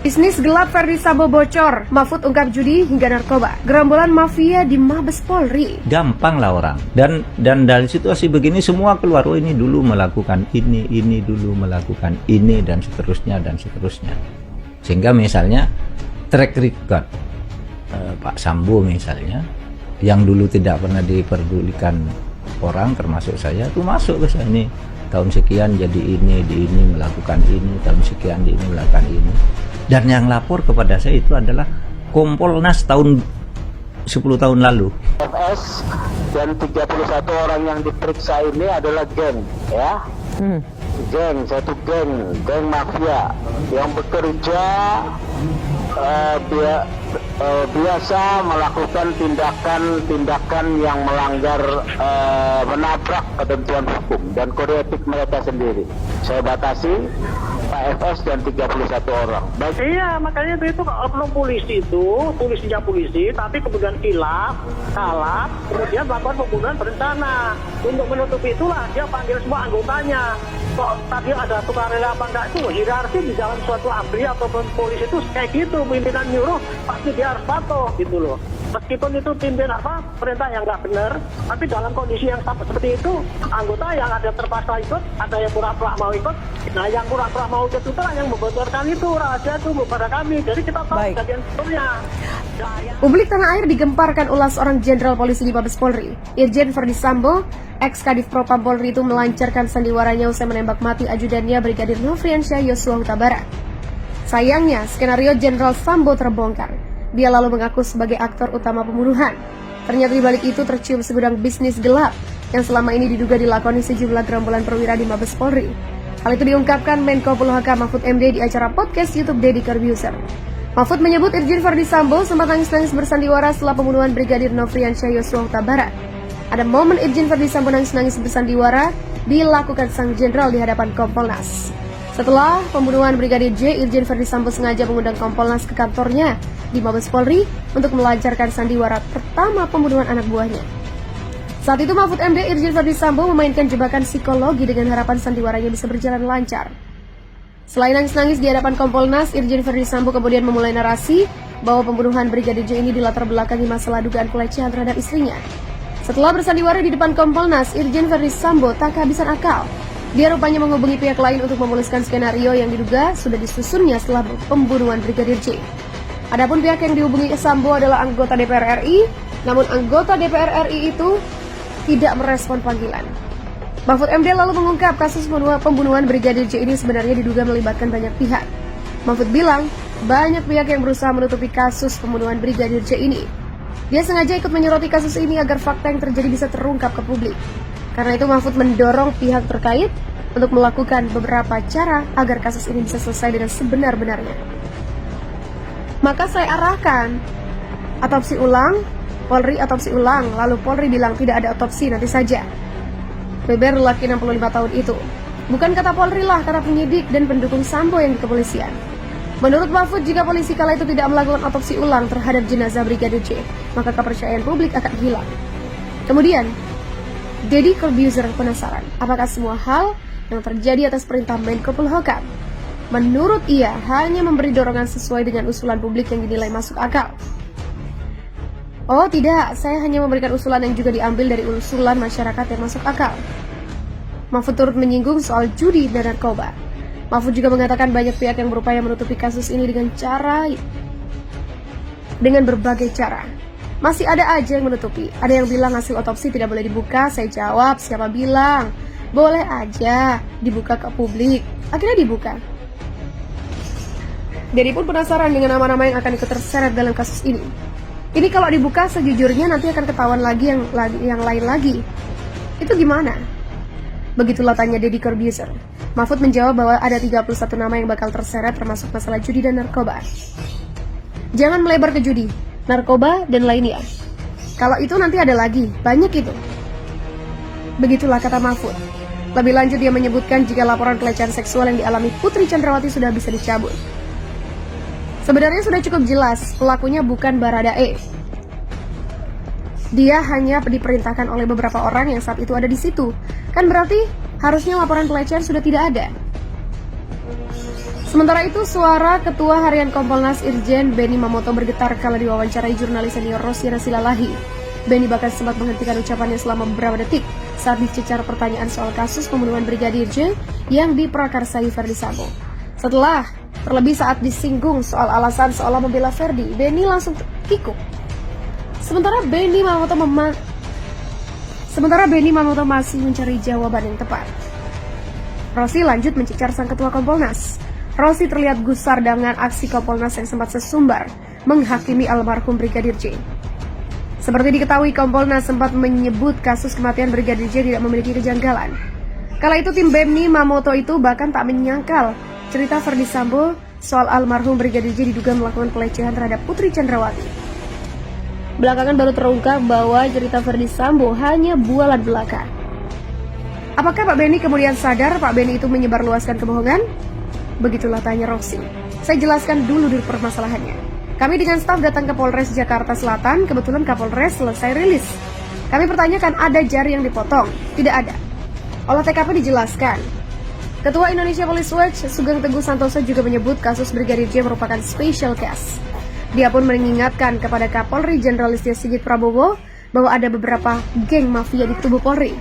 Bisnis gelap Ferdi Sambo bocor, Mahfud ungkap judi hingga narkoba, gerombolan mafia di Mabes Polri. Gampang lah orang. Dan dari situasi begini semua keluar, oh ini dulu melakukan ini dulu melakukan ini, dan seterusnya dan seterusnya. Sehingga misalnya track record Pak Sambo misalnya, yang dulu tidak pernah diperdulikan orang termasuk saya, itu masuk ke sini. Tahun sekian jadi ini, di ini melakukan ini, tahun sekian di ini melakukan ini. Dan yang lapor kepada saya itu adalah Kompolnas tahun 10 tahun lalu. FS dan 31 orang yang diperiksa ini adalah geng, ya. Satu geng mafia yang bekerja biasa melakukan tindakan yang melanggar menabrak ketentuan hukum dan kode etik mereka sendiri. Saya batasi Pak FS dan 31 orang. Iya, makanya itu oknum polisi itu, polisinya polisi, tapi kemudian kilap, kalap, kemudian melakukan pembunuhan berencana. Untuk menutupi itulah dia panggil semua anggotanya. Kok tadi ada sukarela apa enggak, itu hierarki di dalam suatu ABRI ataupun polisi itu kayak gitu, pimpinan nyuruh pasti dia harus patuh gitu loh. Meskipun itu pimpin perintah yang nggak benar, tapi dalam kondisi yang seperti itu, anggota yang ada terpaksa ikut, ada yang pura-pura mau ikut. Nah, yang pura-pura mau ikut itu yang membocorkan itu rahasia itu kepada kami. Jadi kita tahu kejadian sebelumnya. Publik tanah air digemparkan ulas seorang jenderal polisi di Mabes Polri. Irjen Ferdi Sambo, ex-Kadif Propam Polri itu melancarkan sandiwaranya usai menembak mati ajudannya Brigadir Nofriansyah Yosua Huta Barat. Sayangnya, skenario Jenderal Sambo terbongkar. Dia lalu mengaku sebagai aktor utama pembunuhan. Ternyata di balik itu tercium segudang bisnis gelap yang selama ini diduga dilakoni sejumlah gerombolan perwira di Mabes Polri. Hal itu diungkapkan Menko Polhukam Mahfud MD di acara podcast YouTube Deddy Corbuzier. Mahfud menyebut Irjen Ferdi Sambo sempat nangis-nangis bersandiwara setelah pembunuhan Brigadir Nofriansyah Yosua Huta Barat. Ada momen Irjen Ferdi Sambo nangis-nangis bersandiwara dilakukan sang jenderal di hadapan Kompolnas. Setelah pembunuhan Brigadir J, Irjen Ferdi Sambo sengaja mengundang Kompolnas ke kantornya di Mabes Polri untuk melancarkan sandiwara pertama pembunuhan anak buahnya. Saat itu Mahfud MD Irjen Ferdi Sambo memainkan jebakan psikologi dengan harapan sandiwaranya bisa berjalan lancar. Selain nangis-nangis di hadapan Kompolnas, Irjen Ferdi Sambo kemudian memulai narasi bahwa pembunuhan Brigadir J ini dilatar belakangi masalah dugaan pelecehan terhadap istrinya. Setelah bersandiwara di depan Kompolnas, Irjen Ferdi Sambo tak kehabisan akal. Dia rupanya menghubungi pihak lain untuk memuluskan skenario yang diduga sudah disusunnya setelah pembunuhan Brigadir J. Adapun pihak yang dihubungi Sambo adalah anggota DPR RI, namun anggota DPR RI itu tidak merespon panggilan. Mahfud MD lalu mengungkap kasus pembunuhan Brigadir J ini sebenarnya diduga melibatkan banyak pihak. Mahfud bilang, banyak pihak yang berusaha menutupi kasus pembunuhan Brigadir J ini. Dia sengaja ikut menyoroti kasus ini agar fakta yang terjadi bisa terungkap ke publik. Karena itu Mahfud mendorong pihak terkait untuk melakukan beberapa cara agar kasus ini bisa selesai dengan sebenar-benarnya. Maka saya arahkan otopsi ulang, Polri otopsi ulang, lalu Polri bilang tidak ada otopsi, nanti saja. Beber lelaki 65 tahun itu. Bukan kata Polri lah, kata penyidik dan pendukung Sambo yang di kepolisian. Menurut Mahfud, jika polisi kala itu tidak melakukan otopsi ulang terhadap jenazah Brigadir J, maka kepercayaan publik akan hilang. Kemudian, Deddy Corbuzier penasaran, apakah semua hal yang terjadi atas perintah Menko Polhukam? Menurut ia, hanya memberi dorongan sesuai dengan usulan publik yang dinilai masuk akal. Oh tidak, saya hanya memberikan usulan yang juga diambil dari usulan masyarakat yang masuk akal. Mahfud turut menyinggung soal judi dan narkoba. Mahfud juga mengatakan banyak pihak yang berupaya menutupi kasus ini dengan berbagai cara. Masih ada aja yang menutupi. Ada yang bilang hasil otopsi tidak boleh dibuka. Saya jawab, siapa bilang? Boleh aja dibuka ke publik. Akhirnya dibuka. Deddy pun penasaran dengan nama-nama yang akan ikut terseret dalam kasus ini. Ini kalau dibuka sejujurnya nanti akan ketahuan lagi yang lain lagi. Itu gimana? Begitulah tanya Deddy Corbuzier. Mahfud menjawab bahwa ada 31 nama yang bakal terseret termasuk masalah judi dan narkoba. Jangan melebar ke judi, narkoba, dan lainnya. Kalau itu nanti ada lagi, banyak itu. Begitulah kata Mahfud. Lebih lanjut dia menyebutkan jika laporan pelecehan seksual yang dialami Putri Chandrawati sudah bisa dicabut. Sebenarnya sudah cukup jelas, pelakunya bukan Baradae. Dia hanya diperintahkan oleh beberapa orang yang saat itu ada di situ. Kan berarti harusnya laporan pelecehan sudah tidak ada. Sementara itu, suara Ketua Harian Kompolnas Irjen Beni Mamoto bergetar kala diwawancarai jurnalis senior Rosiana Silalahi. Beni bahkan sempat menghentikan ucapannya selama beberapa detik saat dicecar pertanyaan soal kasus pembunuhan Brigadir J yang diprakarsai Ferdy Sambo. Terlebih saat disinggung soal alasan seolah membela Ferdy, Beni langsung kikuk. Sementara Beni Mamoto masih mencari jawaban yang tepat. Rosi lanjut mencecar sang Ketua Kompolnas. Rosi terlihat gusar dengan aksi Kompolnas yang sempat sesumbar menghakimi almarhum Brigadir J. Seperti diketahui, Kompolnas sempat menyebut kasus kematian Brigadir J tidak memiliki kejanggalan. Kala itu tim Beni Mamoto itu bahkan tak menyangkal cerita Ferdy Sambo soal almarhum Brigadir J diduga melakukan pelecehan terhadap Putri Chandrawati. Belakangan baru terungkap bahwa cerita Ferdy Sambo hanya bualan belaka. Apakah Pak Beni kemudian sadar Pak Beni itu menyebarluaskan kebohongan? Begitulah tanya Rosi. Saya jelaskan dulu permasalahannya. Kami dengan staf datang ke Polres Jakarta Selatan, kebetulan Kapolres selesai rilis. Kami pertanyakan ada jari yang dipotong, tidak ada. Olah TKP dijelaskan. Ketua Indonesia Police Watch Sugeng Teguh Santoso juga menyebut kasus Brigadir J merupakan special case. Dia pun mengingatkan kepada Kapolri Jenderal Listio Sigit Prabowo bahwa ada beberapa geng mafia di tubuh Polri.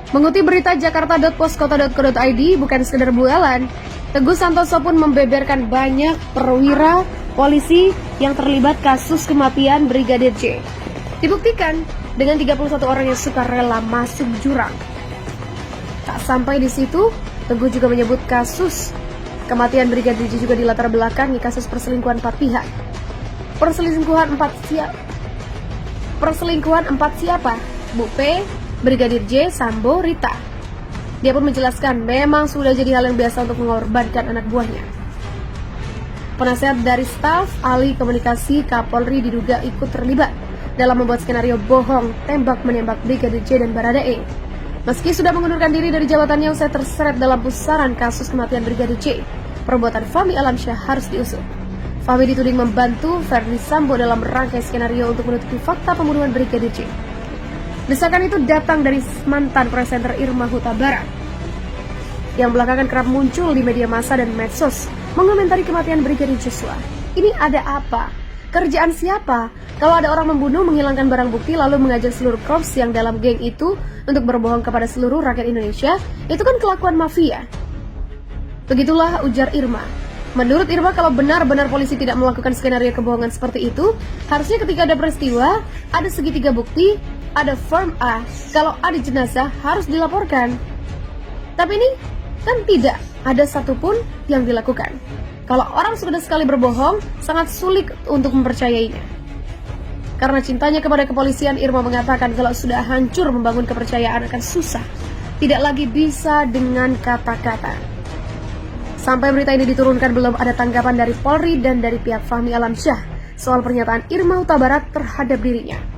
Mengutip berita jakarta.poskota.co.id, bukan sekedar bualan, Teguh Santoso pun membeberkan banyak perwira polisi yang terlibat kasus kematian Brigadir J. Dibuktikan dengan 31 orang yang sukarela masuk jurang. Tak sampai di situ, Teguh juga menyebut kasus kematian Brigadir J juga dilatar belakangi kasus perselingkuhan 4 pihak. Perselingkuhan empat siapa? Bu P, Brigadir J, Sambo, Rita. Dia pun menjelaskan memang sudah jadi hal yang biasa untuk mengorbankan anak buahnya. Penasehat dari staf ahli komunikasi Kapolri diduga ikut terlibat dalam membuat skenario bohong tembak-menembak Brigadir J dan Baradae. Meski sudah mengundurkan diri dari jabatannya usai terseret dalam pusaran kasus kematian Brigadir J, perbuatan Fahmi Alamsyah harus diusut. Fahmi dituding membantu Ferdy Sambo dalam rangkai skenario untuk menutupi fakta pembunuhan Brigadir J. Desakan itu datang dari mantan presenter Irma Huta Barat yang belakangan kerap muncul di media massa dan medsos mengomentari kematian Brigadir Joshua. Ini ada apa? Kerjaan siapa? Kalau ada orang membunuh, menghilangkan barang bukti, lalu mengajak seluruh korps yang dalam geng itu untuk berbohong kepada seluruh rakyat Indonesia, itu kan kelakuan mafia. Begitulah ujar Irma. Menurut Irma, kalau benar-benar polisi tidak melakukan skenario kebohongan seperti itu, harusnya ketika ada peristiwa, ada segitiga bukti, ada form A, kalau ada jenazah harus dilaporkan. Tapi ini kan tidak ada satupun yang dilakukan. Kalau orang sudah sekali berbohong, sangat sulit untuk mempercayainya. Karena cintanya kepada kepolisian, Irma mengatakan kalau sudah hancur membangun kepercayaan akan susah. Tidak lagi bisa dengan kata-kata. Sampai berita ini diturunkan belum ada tanggapan dari Polri dan dari pihak Fahmi Alamsyah soal pernyataan Irma Huta Barat terhadap dirinya.